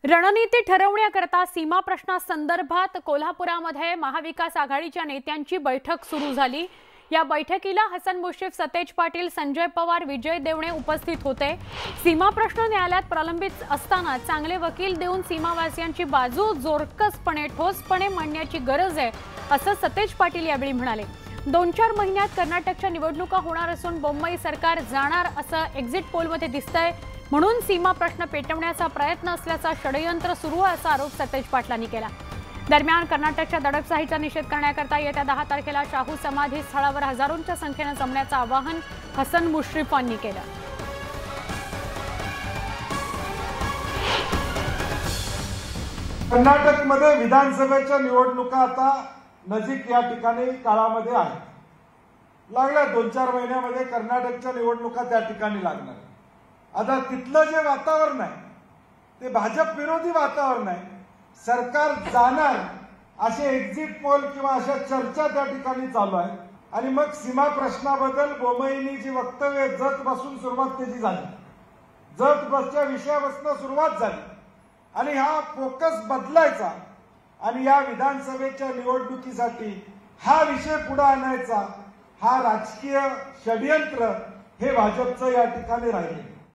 रणनीती ठरवण्याकरता सीमा प्रश्नासंदर्भात कोल्हापुरामध्ये महाविकास आघाडीच्या नेत्यांची बैठक सुरू झाली। या बैठकीला हसन मुश्रीफ, सतेज पाटील, संजय पवार, विजय देवणे उपस्थित होते। सीमा प्रश्न न्यायालयात प्रलंबित असताना चांगले वकील देऊन सीमावासियांची बाजू जोरकसपणे ठोसपणे मांडण्याची गरज आहे असं सतेज पाटील यावेळी म्हणाले। 2-4 महिन्यात कर्नाटकच्या निवडणुका होणार असून बोम्मई सरकार जाणार असं एक्झिट पोलमध्ये दिसतंय, म्हणून सीमा प्रश्न पेटवण्याचा प्रयत्न असल्याचा षडयंत्र सुरू आहे असा आरोप सतेज पाटलांनी केला। दरम्यान कर्नाटकच्या दडपशाहीचा निषेध करण्याकरता येत्या 10 तारखेला शाहू समाधी स्थळावर हजारोंच्या संख्येने जमण्याचं आवाहन हसन मुश्रीफांनी केलं। कर्नाटकमध्ये विधानसभेच्या निवडणुका आता नजीक या ठिकाणी काळामध्ये आहेत। लागल्या 2-4 महिन्यामध्ये कर्नाटकच्या निवडणुका त्या ठिकाणी लागणार। आता तिथलं जे वातावरण आहे ते भाजप विरोधी वातावरण आहे। सरकार जाणार असे एक्झिट पोल किंवा अशा चर्चा त्या ठिकाणी चालू आहे आणि मग सीमा प्रश्नाबद्दल बोम्मईंनी जी वक्तव्य जत बसून सुरुवात त्याची झाली, जत बसच्या विषयापासून सुरुवात झाली आणि हा फोकस बदलायचा आणि या विधानसभेच्या निवडणुकीसाठी हा विषय पुढे आणायचा, हा राजकीय षडयंत्र हे भाजपचं या ठिकाणी राहिले।